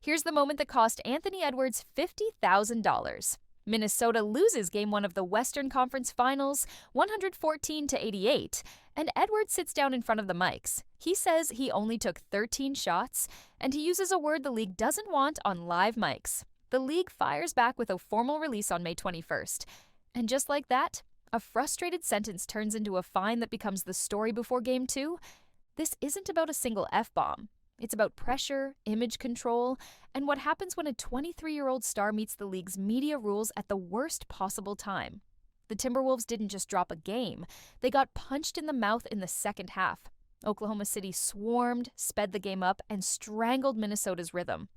Here's the moment that cost Anthony Edwards $50,000. Minnesota loses Game 1 of the Western Conference Finals, 114-88, and Edwards sits down in front of the mics. He says he only took 13 shots, and he uses a word the league doesn't want on live mics. The league fires back with a formal release on May 21st. And just like that, a frustrated sentence turns into a fine that becomes the story before Game 2. This isn't about a single F-bomb. It's about pressure, image control, and what happens when a 23-year-old star meets the league's media rules at the worst possible time. The Timberwolves didn't just drop a game. They got punched in the mouth in the second half. Oklahoma City swarmed, sped the game up, and strangled Minnesota's rhythm.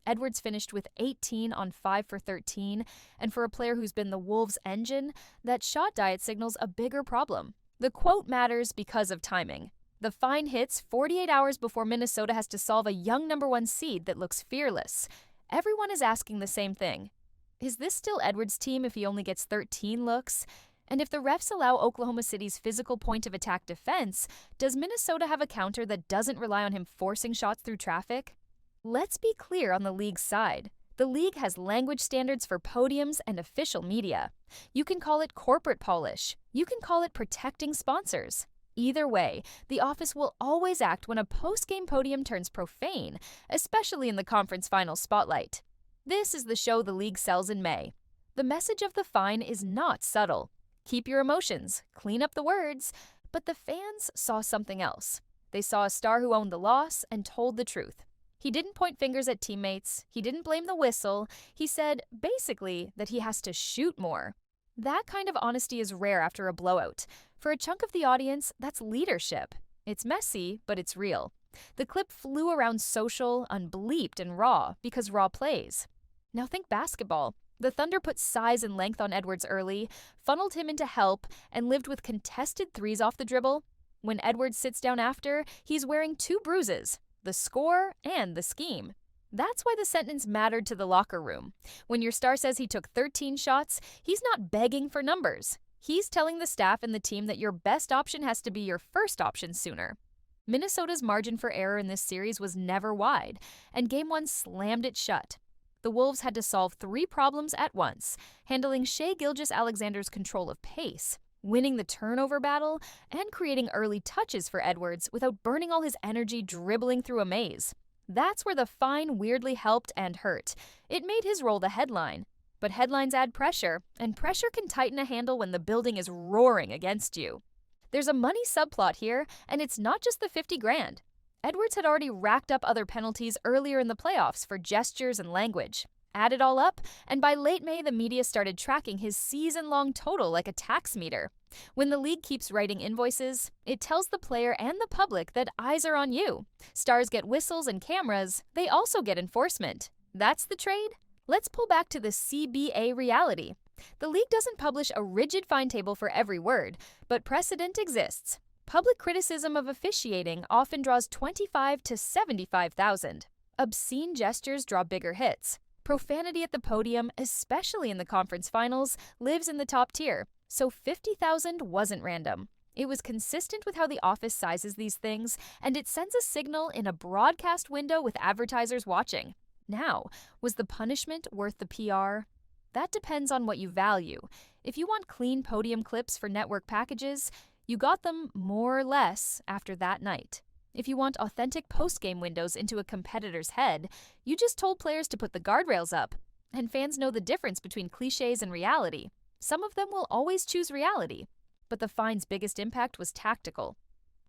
Edwards finished with 18 on 5 for 13, and for a player who's been the Wolves' engine, that shot diet signals a bigger problem. The quote matters because of timing. The fine hits 48 hours before Minnesota has to solve a young #1 seed that looks fearless. Everyone is asking the same thing. Is this still Edwards' team if he only gets 13 looks? And if the refs allow Oklahoma City's physical point of attack defense, does Minnesota have a counter that doesn't rely on him forcing shots through traffic? Let's be clear on the league's side. The league has language standards for podiums and official media. You can call it corporate polish. You can call it protecting sponsors. Either way, the office will always act when a post-game podium turns profane, especially in the conference finals spotlight. This is the show the league sells in May. The message of the fine is not subtle. Keep your emotions, clean up the words, but the fans saw something else. They saw a star who owned the loss and told the truth. He didn't point fingers at teammates, he didn't blame the whistle, he said, basically, that he has to shoot more. That kind of honesty is rare after a blowout. For a chunk of the audience, that's leadership. It's messy, but it's real. The clip flew around social, unbleeped, and raw, because raw plays. Now think basketball. The Thunder put size and length on Edwards early, funneled him into help, and lived with contested threes off the dribble. When Edwards sits down after, he's wearing 2 bruises, the score and the scheme. That's why the sentence mattered to the locker room. When your star says he took 13 shots, he's not begging for numbers. He's telling the staff and the team that your best option has to be your first option sooner. Minnesota's margin for error in this series was never wide, and Game 1 slammed it shut. The Wolves had to solve 3 problems at once, handling Shai Gilgeous-Alexander's control of pace, winning the turnover battle, and creating early touches for Edwards without burning all his energy dribbling through a maze. That's where the fine weirdly helped and hurt. It made his role the headline. But headlines add pressure, and pressure can tighten a handle when the building is roaring against you. There's a money subplot here, and it's not just the $50,000. Edwards had already racked up other penalties earlier in the playoffs for gestures and language. Add it all up, and by late May, the media started tracking his season-long total like a tax meter. When the league keeps writing invoices, it tells the player and the public that eyes are on you. Stars get whistles and cameras, they also get enforcement. That's the trade? Let's pull back to the CBA reality. The league doesn't publish a rigid fine table for every word, but precedent exists. Public criticism of officiating often draws 25 to 75,000. Obscene gestures draw bigger hits. Profanity at the podium, especially in the conference finals, lives in the top tier, so 50,000 wasn't random. It was consistent with how the office sizes these things, and it sends a signal in a broadcast window with advertisers watching. Now, was the punishment worth the PR? That depends on what you value. If you want clean podium clips for network packages, you got them more or less after that night. If you want authentic post-game windows into a competitor's head, you just told players to put the guardrails up. And fans know the difference between cliches and reality. Some of them will always choose reality. But the fine's biggest impact was tactical.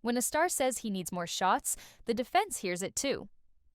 When a star says he needs more shots, the defense hears it too.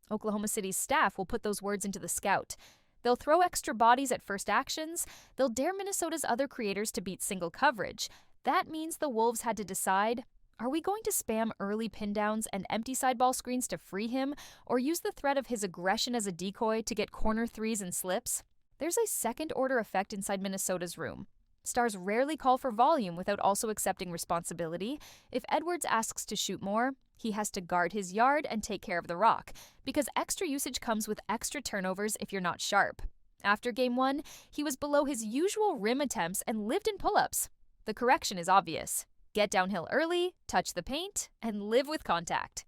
Oklahoma City's staff will put those words into the scout. They'll throw extra bodies at first actions. They'll dare Minnesota's other creators to beat single coverage. That means the Wolves had to decide, are we going to spam early pin downs and empty sideball screens to free him, or use the threat of his aggression as a decoy to get corner threes and slips? There's a second-order effect inside Minnesota's room. Stars rarely call for volume without also accepting responsibility. If Edwards asks to shoot more, he has to guard his yard and take care of the rock, because extra usage comes with extra turnovers if you're not sharp. After Game 1, he was below his usual rim attempts and lived in pull-ups. The correction is obvious. Get downhill early, touch the paint, and live with contact.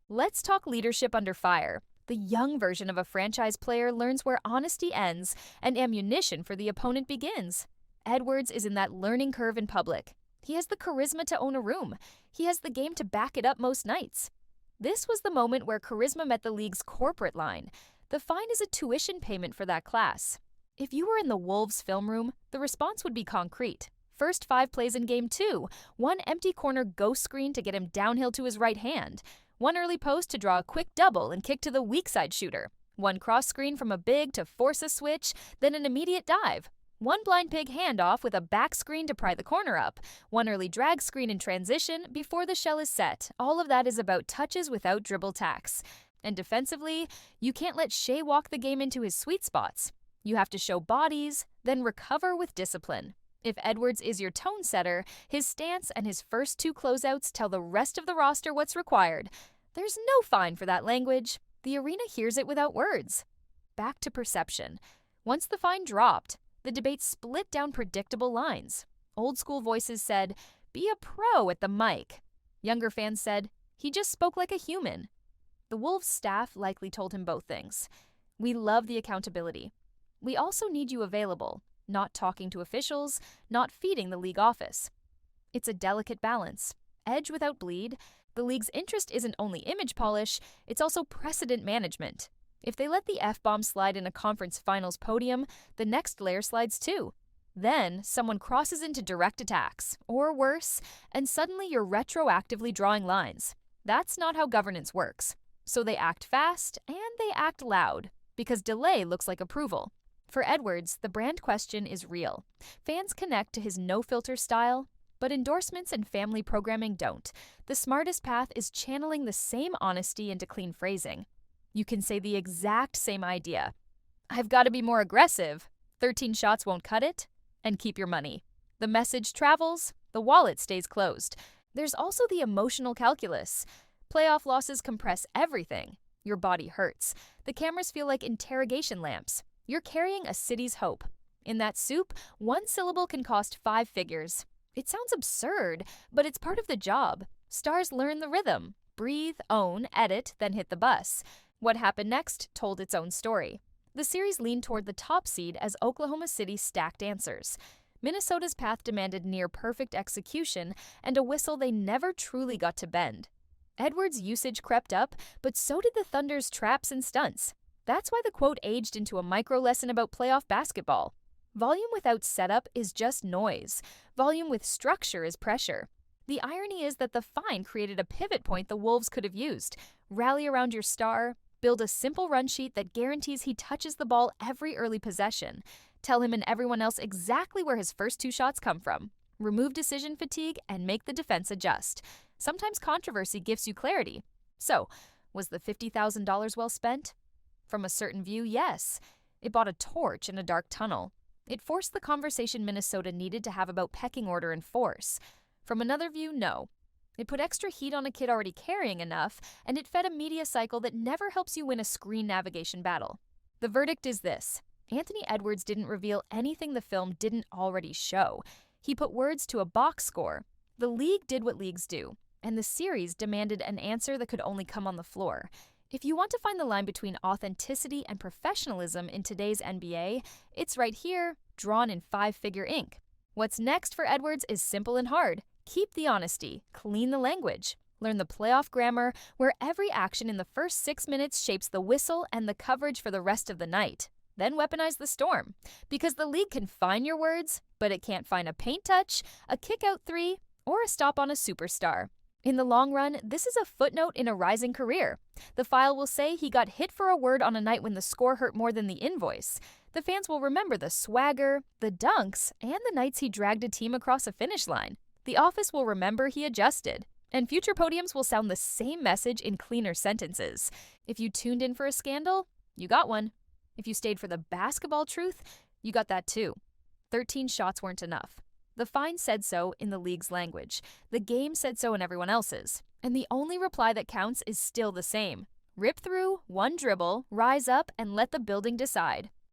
Let's talk leadership under fire. The young version of a franchise player learns where honesty ends and ammunition for the opponent begins. Edwards is in that learning curve in public. He has the charisma to own a room. He has the game to back it up most nights. This was the moment where charisma met the league's corporate line. The fine is a tuition payment for that class. If you were in the Wolves' film room, the response would be concrete. First 5 plays in Game 2, one empty corner ghost screen to get him downhill to his right hand, one early post to draw a quick double and kick to the weak side shooter, one cross screen from a big to force a switch, then an immediate dive, one blind pig handoff with a back screen to pry the corner up, one early drag screen in transition before the shell is set. All of that is about touches without dribble tax. And defensively, you can't let Shea walk the game into his sweet spots. You have to show bodies, then recover with discipline. If Edwards is your tone setter, his stance and his first 2 closeouts tell the rest of the roster what's required. There's no fine for that language. The arena hears it without words. Back to perception. Once the fine dropped, the debate split down predictable lines. Old school voices said, "Be a pro at the mic." Younger fans said, "He just spoke like a human." The Wolves staff likely told him both things. "We love the accountability. We also need you available, not talking to officials, not feeding the league office." It's a delicate balance. Edge without bleed. The league's interest isn't only image polish, it's also precedent management. If they let the F-bomb slide in a conference finals podium, the next layer slides too. Then, someone crosses into direct attacks, or worse, and suddenly you're retroactively drawing lines. That's not how governance works. So they act fast, and they act loud, because delay looks like approval. For Edwards, the brand question is real. Fans connect to his no-filter style, but endorsements and family programming don't. The smartest path is channeling the same honesty into clean phrasing. You can say the exact same idea. "I've got to be more aggressive. 13 shots won't cut it," and keep your money. The message travels, the wallet stays closed. There's also the emotional calculus. Playoff losses compress everything. Your body hurts. The cameras feel like interrogation lamps. You're carrying a city's hope. In that soup, 1 syllable can cost 5 figures. It sounds absurd, but it's part of the job. Stars learn the rhythm. Breathe, own, edit, then hit the bus. What happened next told its own story. The series leaned toward the top seed as Oklahoma City stacked answers. Minnesota's path demanded near-perfect execution and a whistle they never truly got to bend. Edwards' usage crept up, but so did the Thunder's traps and stunts. That's why the quote aged into a micro-lesson about playoff basketball. Volume without setup is just noise. Volume with structure is pressure. The irony is that the fine created a pivot point the Wolves could have used. Rally around your star, build a simple run sheet that guarantees he touches the ball every early possession. Tell him and everyone else exactly where his first 2 shots come from. Remove decision fatigue and make the defense adjust. Sometimes controversy gives you clarity. So, was the $50,000 well spent? From a certain view, yes. It bought a torch in a dark tunnel. It forced the conversation Minnesota needed to have about pecking order and force. From another view, no. It put extra heat on a kid already carrying enough, and it fed a media cycle that never helps you win a screen navigation battle. The verdict is this. Anthony Edwards didn't reveal anything the film didn't already show. He put words to a box score. The league did what leagues do, and the series demanded an answer that could only come on the floor. If you want to find the line between authenticity and professionalism in today's NBA, it's right here, drawn in 5-figure ink. What's next for Edwards is simple and hard. Keep the honesty, clean the language, learn the playoff grammar where every action in the first 6 minutes shapes the whistle and the coverage for the rest of the night. Then weaponize the storm, because the league can fine your words, but it can't fine a paint touch, a kick-out 3, or a stop on a superstar. In the long run, this is a footnote in a rising career. The file will say he got hit for a word on a night when the score hurt more than the invoice. The fans will remember the swagger, the dunks, and the nights he dragged a team across a finish line. The office will remember he adjusted. And future podiums will sound the same message in cleaner sentences. If you tuned in for a scandal, you got one. If you stayed for the basketball truth, you got that too. 13 shots weren't enough. The fine said so in the league's language. The game said so in everyone else's. And the only reply that counts is still the same. Rip through, one dribble, rise up, and let the building decide.